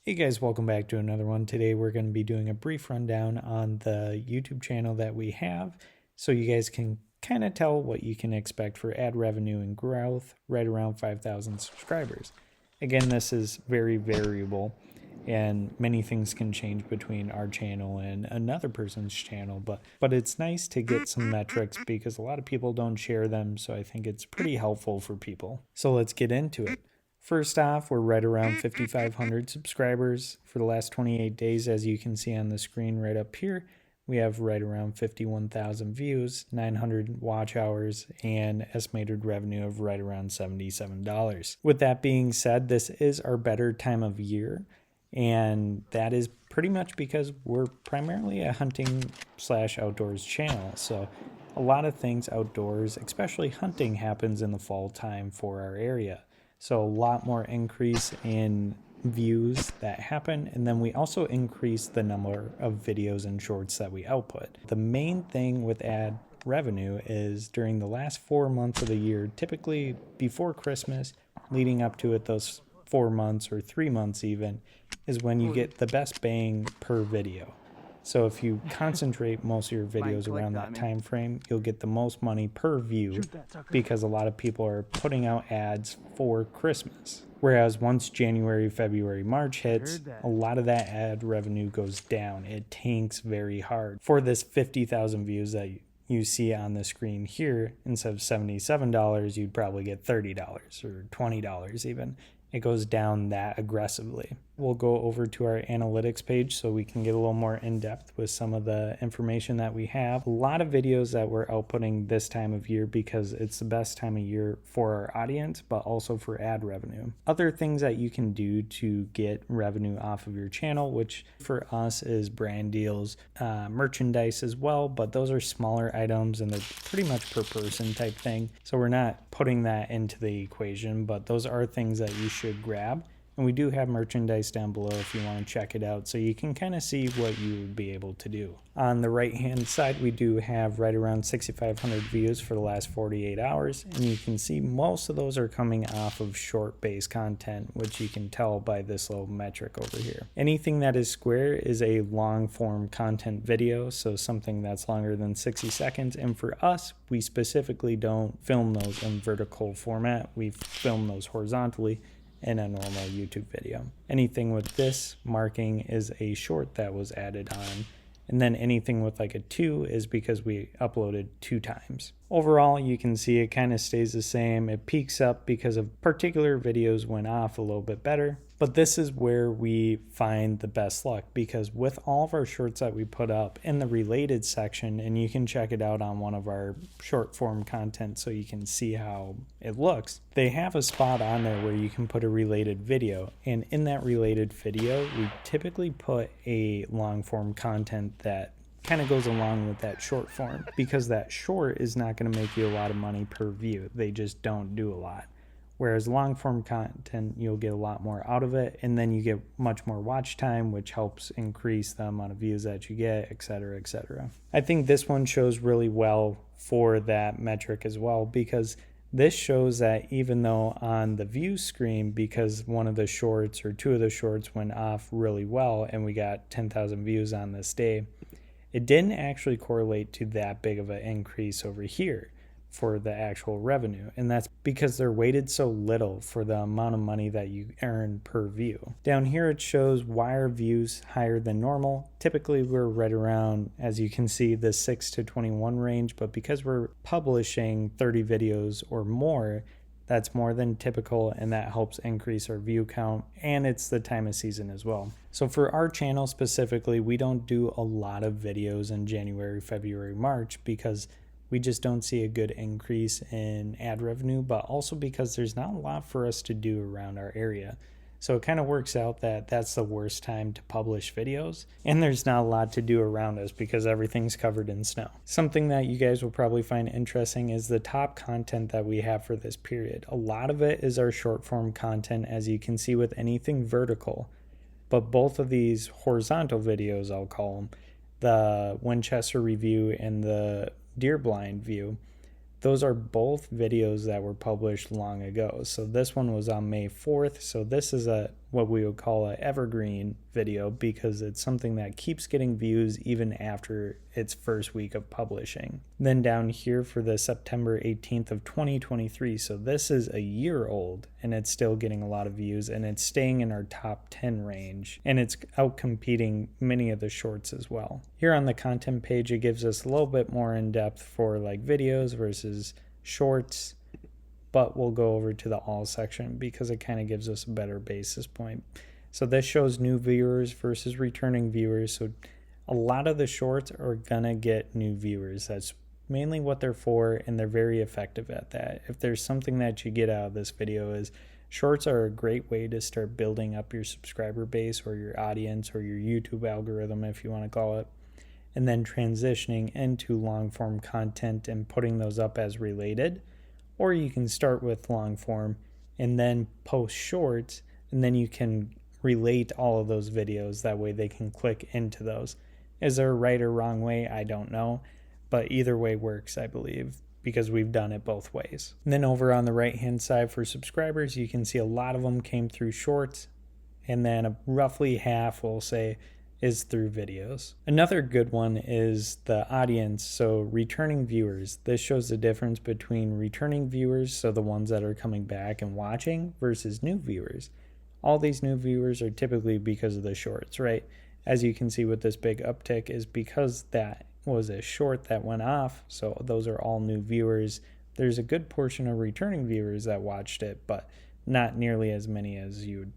Hey guys, welcome back to another one. Today we're going to be doing a brief rundown on the YouTube channel that we have so you guys can kind of tell what you can expect for ad revenue and growth right around 5,000 subscribers. Again, this is very variable and many things can change between our channel and another person's channel, but it's nice to get some metrics because a lot of people don't share them, so I think it's pretty helpful for people. So let's get into it. First off, we're right around 5,500 subscribers for the last 28 days. As you can see on the screen right up here, we have right around 51,000 views, 900 watch hours, and estimated revenue of right around $77. With that being said, this is our better time of year, and that is pretty much because we're primarily a hunting / outdoors channel. So a lot of things outdoors, especially hunting, happens in the fall time for our area. So a lot more increase in views that happen, and then we also increase the number of videos and shorts that we output. The main thing with ad revenue is during the last 4 months of the year, typically before Christmas, leading up to it, those 4 months or 3 months even, is when you get the best bang per video. So if you concentrate most of your videos around that time frame, you'll get the most money per view because a lot of people are putting out ads for Christmas. Whereas once January, February, March hits, a lot of that ad revenue goes down. It tanks very hard. For this 50,000 views that you see on the screen here, instead of $77, you'd probably get $30 or $20 even. It goes down that aggressively. We'll go over to our analytics page so we can get a little more in depth with some of the information that we have. A lot of videos that we're outputting this time of year because it's the best time of year for our audience, but also for ad revenue. Other things that you can do to get revenue off of your channel, which for us is brand deals, merchandise as well, but those are smaller items and they're pretty much per person type thing. So we're not putting that into the equation, but those are things that you should grab. And we do have merchandise down below if you want to check it out so you can kind of see what you would be able to do. On the right hand side, we do have right around 6,500 views for the last 48 hours. And you can see most of those are coming off of short based content, which you can tell by this little metric over here. Anything that is square is a long form content video, so something that's longer than 60 seconds. And for us, we specifically don't film those in vertical format. We film those horizontally in a normal YouTube video. Anything with this marking is a short that was added on, and then anything with like a 2 is because we uploaded 2 times. Overall, you can see it kind of stays the same. It peaks up because of particular videos went off a little bit better, but this is where we find the best luck because with all of our shorts that we put up in the related section, and you can check it out on one of our short form content so you can see how it looks, they have a spot on there where you can put a related video, and in that related video, we typically put a long form content that kind of goes along with that short form because that short is not going to make you a lot of money per view. They just don't do a lot. Whereas long form content, you'll get a lot more out of it, and then you get much more watch time, which helps increase the amount of views that you get, etc., etc. I think this one shows really well for that metric as well because this shows that even though on the view screen, because one of the shorts or 2 of the shorts went off really well and we got 10,000 views on this day, it didn't actually correlate to that big of an increase over here for the actual revenue, and that's because they're weighted so little for the amount of money that you earn per view. Down here it shows why are views higher than normal. Typically we're right around, as you can see, the 6 to 21 range, but because we're publishing 30 videos or more, that's more than typical, and that helps increase our view count, and it's the time of season as well. So for our channel specifically, we don't do a lot of videos in January, February, March because we just don't see a good increase in ad revenue, but also because there's not a lot for us to do around our area. So it kind of works out that that's the worst time to publish videos, and there's not a lot to do around us because everything's covered in snow. Something that you guys will probably find interesting is the top content that we have for this period. A lot of it is our short form content, as you can see with anything vertical, but both of these horizontal videos, I'll call them, the Winchester review and the deer blind view, those are both videos that were published long ago. So this one was on May 4th. So this is a what we would call an evergreen video because it's something that keeps getting views even after its first week of publishing. Then down here for the September 18th of 2023, so this is a year old and it's still getting a lot of views and it's staying in our top 10 range and it's outcompeting many of the shorts as well. Here on the content page, it gives us a little bit more in depth for like videos versus shorts, but we'll go over to the all section because it kind of gives us a better basis point. So this shows new viewers versus returning viewers. So a lot of the shorts are gonna get new viewers. That's mainly what they're for, and they're very effective at that. If there's something that you get out of this video, is shorts are a great way to start building up your subscriber base or your audience or your YouTube algorithm, if you want to call it, and then transitioning into long form content and putting those up as related. Or you can start with long form and then post shorts, and then you can relate all of those videos. That way they can click into those. Is there a right or wrong way? I don't know, but either way works, I believe, because we've done it both ways. And then over on the right hand side for subscribers, you can see a lot of them came through shorts, and then roughly half, we'll say, is through videos. Another good one is the audience, so returning viewers. This shows the difference between returning viewers, so the ones that are coming back and watching, versus new viewers. All these new viewers are typically because of the shorts, right? As you can see with this big uptick is because that was a short that went off, so those are all new viewers. There's a good portion of returning viewers that watched it, but not nearly as many as you would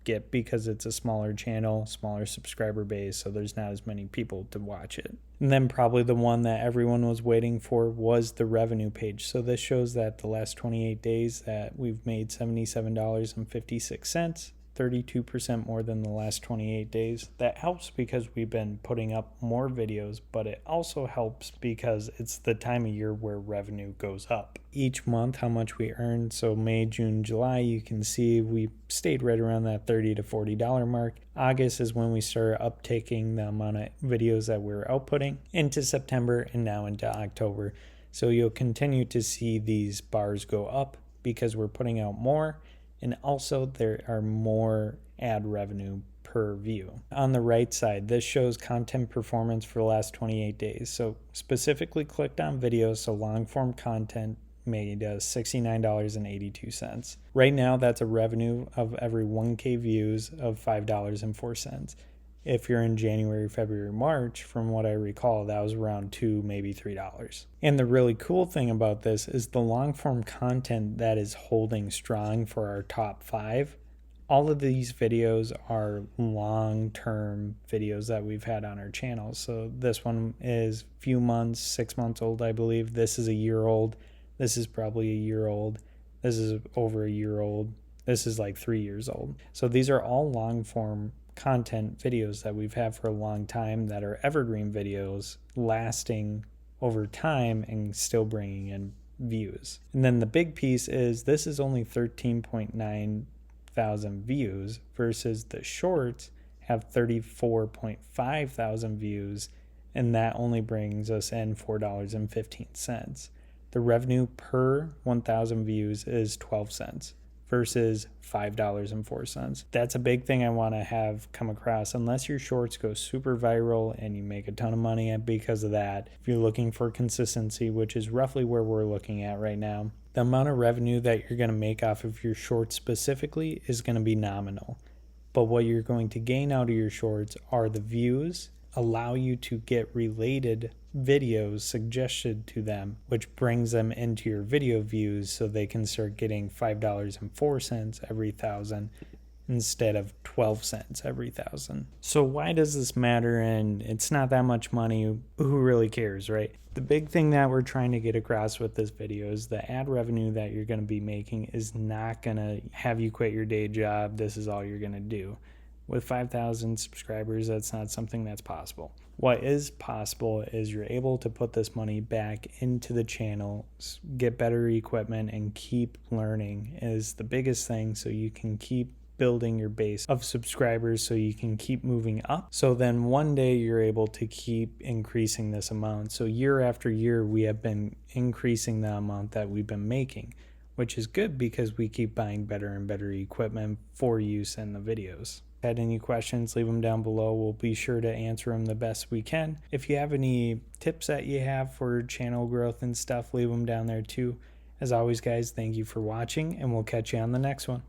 get because it's a smaller channel, smaller subscriber base, so there's not as many people to watch it. And then probably the one that everyone was waiting for was the revenue page. So this shows that the last 28 days that we've made $77.56, 32% more than the last 28 days. That helps because we've been putting up more videos, but it also helps because it's the time of year where revenue goes up. Each month, how much we earned, so May, June, July, you can see we stayed right around that $30 to $40 mark. August is when we started uptaking the amount of videos that we're outputting into September and now into October. So you'll continue to see these bars go up because we're putting out more. And also there are more ad revenue per view. On the right side, this shows content performance for the last 28 days. So specifically clicked on videos, so long form content made $69.82. Right now, that's a revenue of every 1K views of $5.04. If you're in January, February, March, from what I recall, that was around $2, maybe $3. And the really cool thing about this is the long form content that is holding strong for our top 5. All of these videos are long-term videos that we've had on our channel. So this one is a few months, 6 months old, I believe. This is a year old. This is probably a year old. This is over a year old. This is like 3 years old. So these are all long form content videos that we've had for a long time that are evergreen videos lasting over time and still bringing in views. And then the big piece is this is only 13.9 thousand views versus the shorts have 34.5 thousand views, and that only brings us in $4.15. The revenue per 1,000 views is 12 cents. Versus $5.04. That's a big thing I want to have come across. Unless your shorts go super viral and you make a ton of money because of that, if you're looking for consistency, which is roughly where we're looking at right now, the amount of revenue that you're going to make off of your shorts specifically is going to be nominal. But what you're going to gain out of your shorts are the views, allow you to get related videos suggested to them, which brings them into your video views so they can start getting $5.04 every 1,000 instead of 12 cents every 1,000. So why does this matter? And it's not that much money. Who really cares, right? The big thing that we're trying to get across with this video is the ad revenue that you're going to be making is not going to have you quit your day job. This is all you're going to do. With 5,000 subscribers, that's not something that's possible. What is possible is you're able to put this money back into the channel, get better equipment, and keep learning is the biggest thing, so you can keep building your base of subscribers so you can keep moving up. So then one day you're able to keep increasing this amount. So year after year, we have been increasing the amount that we've been making. which is good because we keep buying better and better equipment for use in the videos. Had any questions, leave them down below. We'll be sure to answer them the best we can. If you have any tips that you have for channel growth and stuff, leave them down there too. As always, guys, thank you for watching, and we'll catch you on the next one.